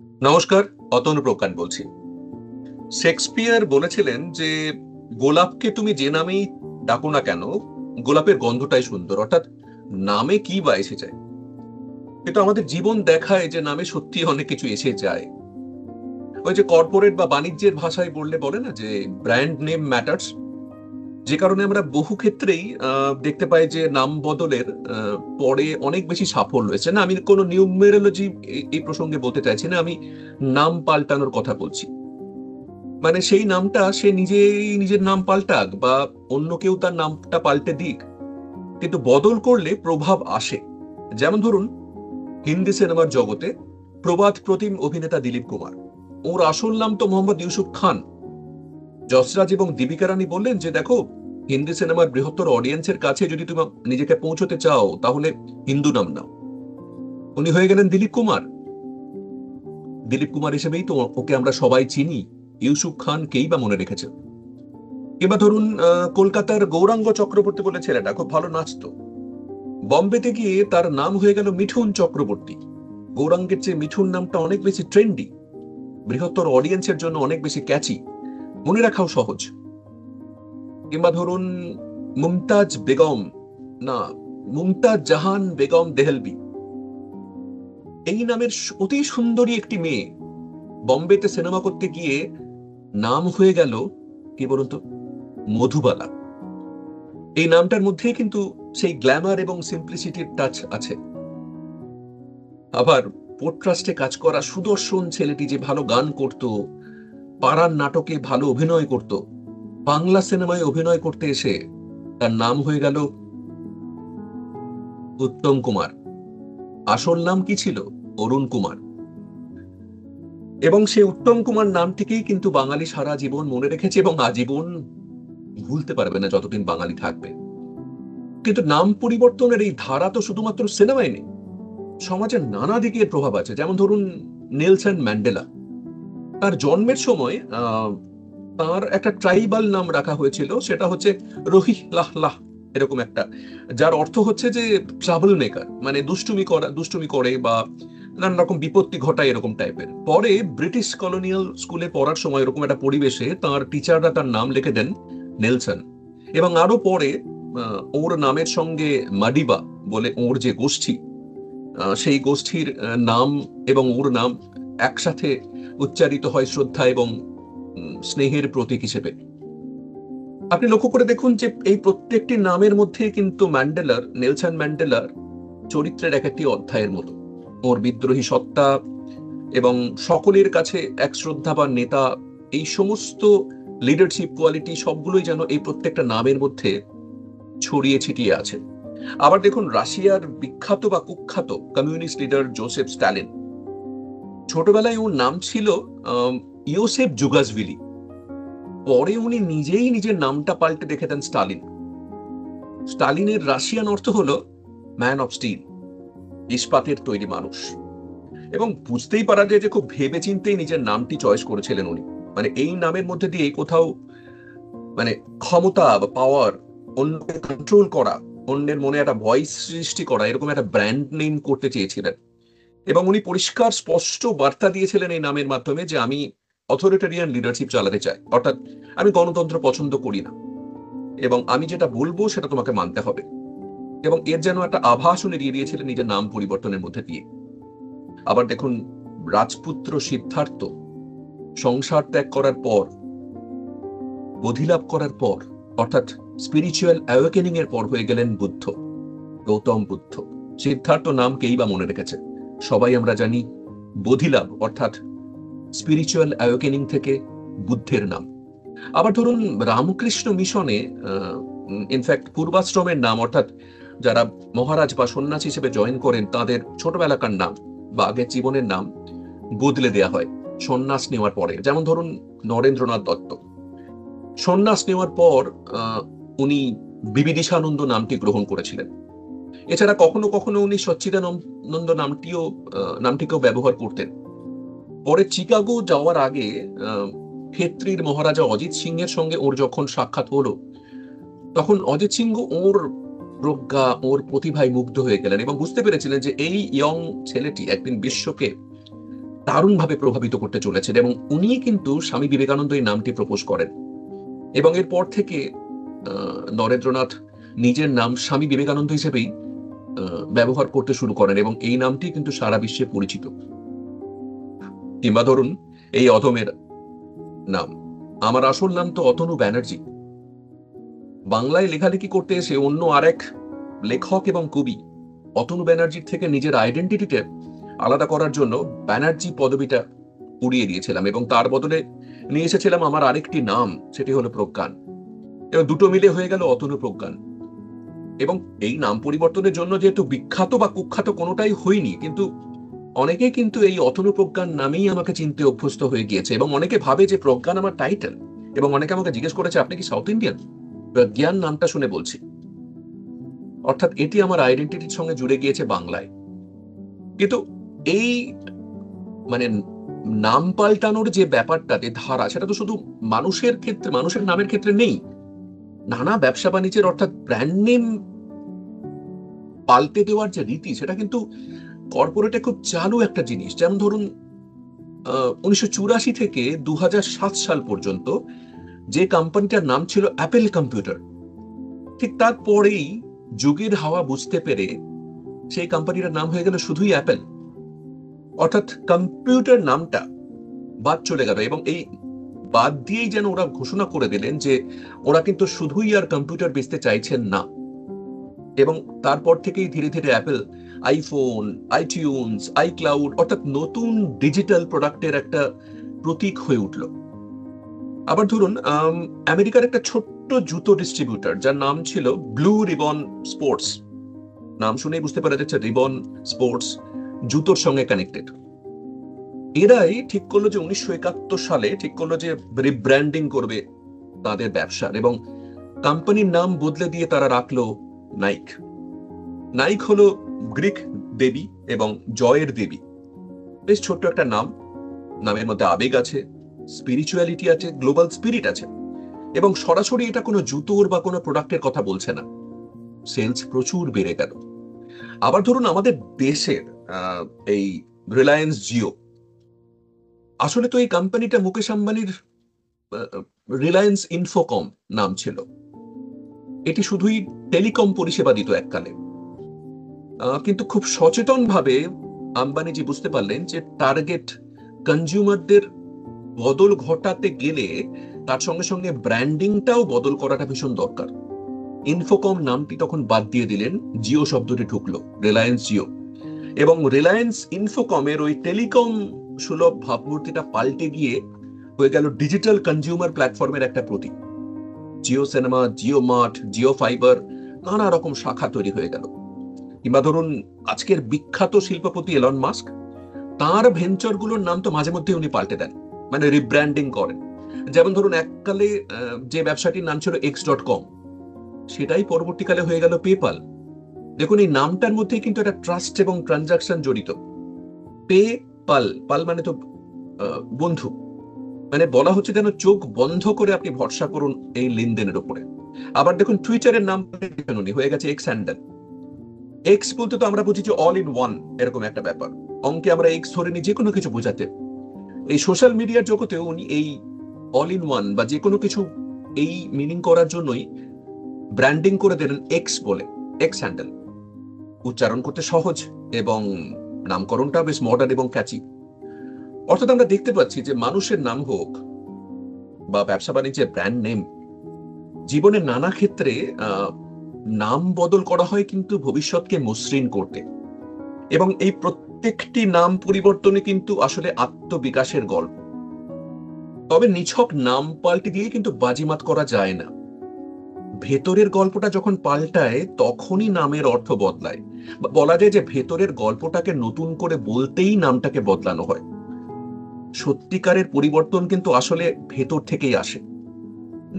নমস্কার। অতনু প্রকাশ বলছি। শেক্সপিয়ার বলেছিলেন যে গোলাপকে তুমি যে নামেই ডাকো না কেন, গোলাপের গন্ধটাই সুন্দর। অর্থাৎ নামে কি বা এসে যায়, কিন্তু আমাদের জীবন দেখায় যে নামে সত্যি অনেক কিছু এসে যায়। ওই যে কর্পোরেট বা বাণিজ্যের ভাষায় বললে বলে না যে ব্র্যান্ড নেম ম্যাটার্স। যে কারণে আমরা বহু ক্ষেত্রেই দেখতে পাই যে নাম বদলের পরে অনেক বেশি সাফল্য হয়েছে। না, আমি কোনো নিউমেরোলজি এই প্রসঙ্গে বলতে চাইছি না, আমি নাম পাল্টানোর কথা বলছি। মানে সেই নামটা সে নিজেই নিজের নাম পাল্টাক বা অন্য কেউ তার নামটা পাল্টে দিক, কিন্তু বদল করলে প্রভাব আসে। যেমন ধরুন, হিন্দি সিনেমার জগতে প্রবাদ প্রতিম অভিনেতা দিলীপ কুমার, ওর আসল নাম তো মোহাম্মদ ইউসুফ খান। যশরাজ এবং দীপিকা রানী বললেন যে দেখো, হিন্দি সিনেমার বৃহত্তর অডিয়েন্সের কাছে যদি তুমি নিজেকে পৌঁছতে চাও তাহলে হিন্দু নাম নাও। উনি হয়ে গেলেন দিলীপ কুমার। দিলীপ কুমার হিসেবেই তো ওকে আমরা সবাই চিনি, ইউসুফ খান কেই বা মনে রেখেছে। কিংবা ধরুন, কলকাতার গৌরাঙ্গ চক্রবর্তী বলে ছেলেটা খুব ভালো নাচতো, বম্বেতে গিয়ে তার নাম হয়ে গেল মিঠুন চক্রবর্তী। গৌরাঙ্গের চেয়ে মিঠুন নামটা অনেক বেশি ট্রেন্ডি, বৃহত্তর অডিয়েন্সের জন্য অনেক বেশি ক্যাচি, মনে রাখাও সহজ। কিংবা ধরুন, মুমতাজ বেগম, না, মুমতাজ জাহান বেগম দেহলবি, এই নামের অতি সুন্দরী একটি মেয়ে বম্বেতে সিনেমা করতে গিয়ে নাম হয়ে গেল কি বলুন তো, মধুবালা। এই নামটার মধ্যেই কিন্তু সেই গ্ল্যামার এবং সিম্পলিসিটির টাচ আছে। আবার পোর্ট ট্রাস্টে কাজ করা সুদর্শন ছেলেটি যে ভালো গান করত, পাড়ার নাটকে ভালো অভিনয় করত, বাংলা সিনেমায় অভিনয় করতে এসে তার নাম হয়ে গেল উত্তম কুমার। আসল নাম কি ছিল? অরুণ কুমার। এবং সে উত্তম কুমার নামটিকেই কিন্তু বাঙালি সারা জীবন মনে রেখেছে এবং আজীবন ভুলতে পারবে না যতদিন বাঙালি থাকবে। কিন্তু নাম পরিবর্তনের এই ধারা তো শুধুমাত্র সিনেমায় নেই, সমাজের নানা দিকের প্রভাব আছে। যেমন ধরুন, নেলসন ম্যান্ডেলা, তার জন্মের সময় তার একটা ট্রাইবাল নাম রাখা হয়েছিল, সেটা হচ্ছে রহিহ লাহ লাহ, এরকম একটা, যার অর্থ হচ্ছে যে ট্রাবল মেকার, মানে দুষ্টুমি করে বা নানা রকম বিপত্তি ঘটায় এরকম টাইপের। পরে ব্রিটিশ কলোনিয়াল স্কুলে পড়ার সময় এরকম একটা পরিবেশে তার টিচাররা তার নাম লিখে দেন নেলসন। এবং আরো পরে ওর নামের সঙ্গে মাডিবা বলে ওর যে গোষ্ঠী, সেই গোষ্ঠীর নাম এবং ওর নাম একসাথে উচ্চারিত হয় শ্রদ্ধা এবং স্নেহের প্রতীক হিসেবে। আপনি লক্ষ্য করে দেখুন যে এই প্রত্যেকটি নামের মধ্যে কিন্তু নেলসন ম্যান্ডেলার চরিত্রের এক একটি অধ্যায়ের মতো। ওর বিদ্রোহী সত্তা এবং সকলের কাছে এক শ্রদ্ধাবান নেতা, এই সমস্ত লিডারশিপ কোয়ালিটি সবগুলোই যেন এই প্রত্যেকটা নামের মধ্যে ছড়িয়ে ছিটিয়ে আছে। আবার দেখুন, রাশিয়ার বিখ্যাত বা কুখ্যাত কমিউনিস্ট লিডার জোসেফ স্ট্যালিন, ছোটবেলায় ওর নাম ছিল ইয়োসেফ জুগাসভিলি। পরে উনি নিজেই নিজের নামটা পাল্টে রেখে দেন স্টালিন। স্টালিনের রাশিয়ান অর্থ হলো ম্যান অফ স্টিল, ইস্পাতের তৈরি মানুষ। এবং বুঝতেই পারা যায় যে খুব ভেবে চিন্তেই নিজের নামটি চয়েস করেছিলেন উনি। মানে এই নামের মধ্যে দিয়ে কোথাও মানে ক্ষমতা বা পাওয়ার, অন্যকে কন্ট্রোল করা, অন্যের মনে একটা ভয়েস সৃষ্টি করা, এরকম একটা ব্র্যান্ড নেম করতে চেয়েছিলেন। এবং উনি পরিষ্কার স্পষ্ট বার্তা দিয়েছিলেন এই নামের মাধ্যমে যে আমি অথরিটেরিয়ান লিডারশিপ চালাতে চাই, অর্থাৎ আমি গণতন্ত্র পছন্দ করি না, এবং আমি যেটা বলবো সেটা তোমাকে মানতে হবে। এবং এর যেন একটা আভাস উনি দিয়ে দিয়েছিলেন নিজের নাম পরিবর্তনের মধ্যে দিয়ে। আবার দেখুন, রাজপুত্র সিদ্ধার্থ সংসার ত্যাগ করার পর, বোধিলাভ করার পর, অর্থাৎ স্পিরিচুয়াল অ্যাওয়েকেনিং এর পর হয়ে গেলেন বুদ্ধ, গৌতম বুদ্ধ। সিদ্ধার্থ নাম কেই বা মনে রেখেছে? সবাই আমরা জানি বোধিলাভ অর্থাৎ স্পিরিচুয়াল অ্যাওয়েকেনিং থেকে বুদ্ধের নাম। আবার ধরুন, রামকৃষ্ণ মিশনে ইনফ্যাক্ট পূর্বাশ্রমের নাম, অর্থাৎ যারা মহারাজ বা সন্ন্যাসী হিসেবে জয়েন করেন তাদের ছোটবেলাকার নাম বা আগের জীবনের নাম বদলে দেয়া হয় সন্ন্যাস নেওয়ার পরে। যেমন ধরুন, নরেন্দ্রনাথ দত্ত সন্ন্যাস নেওয়ার পর উনি বিবিদিশানন্দ নামটি গ্রহণ করেছিলেন। এছাড়া কখনো কখনো উনি সচ্চিদানন্দ নামটিকেও ব্যবহার করতেন। পরে চিকাগো যাওয়ার আগে ক্ষেত্রীর মহারাজা অজিত সিং এর সঙ্গে ওর যখন সাক্ষাৎ হলো, তখন অজিত সিংহ ওর প্রজ্ঞা, ওর প্রতিভায় মুগ্ধ হয়ে গেলেন এবং বুঝতে পেরেছিলেন যে এই ইয়ং ছেলেটি একদিন বিশ্বকে দারুণভাবে প্রভাবিত করতে চলেছেন, এবং উনি কিন্তু স্বামী বিবেকানন্দ এই নামটি প্রপোজ করেন। এবং এরপর থেকে নরেন্দ্রনাথ নিজের নাম স্বামী বিবেকানন্দ হিসেবেই ব্যবহার করতে শুরু করেন, এবং এই নামটি কিন্তু সারা বিশ্বে পরিচিত। কিংবা ধরুন এই অধমের নাম, আমার আসল নাম তো অতনু ব্যানার্জি। বাংলায় লেখালেখি করতে এসে অন্য আরেক লেখক এবং কবি অতনু ব্যানার্জির থেকে নিজের আইডেন্টিটিকে আলাদা করার জন্য ব্যানার্জি পদবিটা উড়িয়ে দিয়েছিলাম, এবং তার বদলে নিয়ে এসেছিলাম আমার আরেকটি নাম, সেটি হলো প্রজ্ঞান। এবং দুটো মিলে হয়ে গেল অতনু প্রজ্ঞান। এবং এই নাম পরিবর্তনের জন্য যেহেতু বিখ্যাত বা কুখ্যাত কোনোটাই হয়নি, কিন্তু অনেকে কিন্তু এই অতনু প্রজ্ঞান নামেই আমাকে চিনতে অভ্যস্ত হয়ে গিয়েছে, এবং অনেকে ভাবে যে প্রজ্ঞান আমার টাইটেল। এবং অনেকে আমাকে জিজ্ঞেস করেছে, আপনি কি সাউথ ইন্ডিয়ান? প্রজ্ঞান নামটা শুনে বলছি। অর্থাৎ এটি আমার আইডেন্টিটির সঙ্গে জুড়ে গিয়েছে বাংলায়। কিন্তু এই মানে নাম পাল্টানোর যে ব্যাপারটা, যে ধারা, সেটা তো শুধু মানুষের ক্ষেত্রে, মানুষের নামের ক্ষেত্রে নেই। নানা ব্যবসা বাণিজ্যের, অর্থাৎ ব্র্যান্ড নেম পাল্টে দেওয়ার যে রীতি, সেটা কিন্তু কর্পোরেটে খুব চালু একটা জিনিস। যেমন ধরুন 1984 থেকে 2007 সাল পর্যন্ত যে কোম্পানিটার নাম ছিল অ্যাপেল কম্পিউটার, ঠিক তারপরেই যুগের হাওয়া বুঝতে পেরে সেই কোম্পানিটার নাম হয়ে গেল শুধুই অ্যাপেল। অর্থাৎ কম্পিউটার নামটা বাদ চলে গেল, এবং এই বাদ দিয়েই যেন ওরা ঘোষণা করে দিলেন যে ওরা কিন্তু শুধুই আর কম্পিউটার বেচতে চাইছেন না। এবং তারপর থেকেই ধীরে ধীরে অ্যাপেল আইফোন, আইটিউনস, আইক্লাউড, অর্থাৎ নতুন ডিজিটাল প্রোডাক্টের একটা প্রতীক হয়ে উঠল। আবার ধরুন আমেরিকার একটা ছোট্ট জুতো ডিস্ট্রিবিউটর, যার নাম ছিল ব্লু রিবন স্পোর্টস, নাম শুনেই বুঝতে পারা যাচ্ছে রিবন স্পোর্টস জুতোর সঙ্গে কানেক্টেড। এরাই ঠিক করলো যে 1971 সালে ঠিক করলো যে রিব্র্যান্ডিং করবে তাদের ব্যবসার, এবং কোম্পানির নাম বদলে দিয়ে তারা রাখলো নাইক। নাইক হলো গ্রিক দেবী এবং জয়ের দেবী। বেশ ছোট্ট একটা নাম, নামের মধ্যে আবেগ আছে, স্পিরিচুয়ালিটি আছে, গ্লোবাল স্পিরিট আছে, এবং সরাসরি এটা কোনো জুতোর বা কোনো প্রোডাক্টের কথা বলছে না। সেলস প্রচুর বেড়ে গেল। আবার ধরুন আমাদের দেশের এই রিলায়েন্স জিও, আসলে তো এই কোম্পানিটা মুকেশ আম্বানির রিলায়েন্স ইনফোকম নাম ছিল। এটি শুধুই টেলিকম পরিষেবা দিত এককালে, কিন্তু খুব সচেতন ভাবে আম্বানিজি বুঝতে পারলেন যে টার্গেট কনজিউমারদের বদল ঘটাতে গেলে তার সঙ্গে সঙ্গে ব্র্যান্ডিংটাও বদল করাটা ভীষণ দরকার। ইনফোকম নামটি তখন বাদ দিয়ে দিলেন, জিও শব্দটি ঢুকলো, রিলায়েন্স জিও। এবং রিলায়েন্স ইনফোকমের ওই টেলিকম সুলভ ভাবমূর্তিটা পাল্টে গিয়ে হয়ে গেল ডিজিটাল কনজিউমার প্ল্যাটফর্মের একটা প্রতীক। Jio cinema, Jio mart, Jio fibre, নানা রকম শাখা তৈরি হয়ে গেল। কিংবা ধরুন আজকের বিখ্যাত শিল্পপতি এলন মাস্ক, তার ভেঞ্চার গুলোর নাম তো মাঝে মধ্যে উনি পাল্টে দেন, মানে রিব্র্যান্ডিং করেন। যেমন ধরুন এককালে যে ব্যবসাটির নাম ছিল x.com, সেটাই পরবর্তীকালে হয়ে গেল পেপাল। দেখুন এই নামটার মধ্যে কিন্তু একটা ট্রাস্ট এবং ট্রানজাকশন জড়িত। পে পাল, পাল মানে তো বন্ধু, মানে বলা হচ্ছে যেন চোখ বন্ধ করে আপনি ভরসা করুন এই লেনদেনের উপরে। আবার দেখুন টুইটারের নাম হয়ে গেছে এক্স হ্যান্ডেল। এক্স বলতে তো আমরা বুঝি যে অল ইন ওয়ান, এরকম একটা ব্যাপার। অঙ্কে আমরা এক্স ধরে নিই যে কোনো কিছু বোঝাতে। এই সোশ্যাল মিডিয়ার জগতেও উনি এই অল ইন ওয়ান বা যে কোনো কিছু এই মিনিং করার জন্যই ব্র্যান্ডিং করে দিলেন এক্স বলে, এক্স হ্যান্ডেল। উচ্চারণ করতে সহজ এবং নামকরণটা বেশ মডার্ন এবং ক্যাচি। অর্থাৎ আমরা দেখতে পাচ্ছি যে মানুষের নাম হোক বা ব্যবসা বাণিজ্যের ব্র্যান্ড নেম, জীবনের নানা ক্ষেত্রে নাম বদল করা হয় কিন্তু ভবিষ্যৎকে মসৃণ করতে। এবং এই প্রত্যেকটি নাম পরিবর্তনে কিন্তু আসলে আত্মবিকাশের গল্প। তবে নিছক নাম পাল্টে দিয়ে কিন্তু বাজিমাত করা যায় না। ভেতরের গল্পটা যখন পাল্টায় তখনই নামের অর্থ বদলায়। বলা যায় যে ভেতরের গল্পটাকে নতুন করে বলতেই নামটাকে বদলানো হয়। সত্যিকারের পরিবর্তন কিন্তু আসলে ভেতর থেকেই আসে।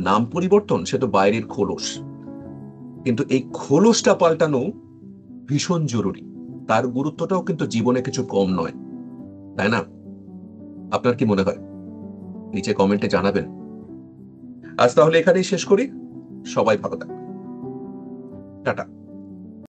নাম পরিবর্তন সে তো বাইরের খোলস, কিন্তু এই খোলসটা পাল্টানো ভীষণ জরুরি। তার গুরুত্বটাও কিন্তু জীবনে কিছু কম নয়, তাই না? আপনার কি মনে হয়? নিচে কমেন্টে জানাবেন। আজ তাহলে এখানেই শেষ করি। সবাই ভালো থাকবেন। টাটা।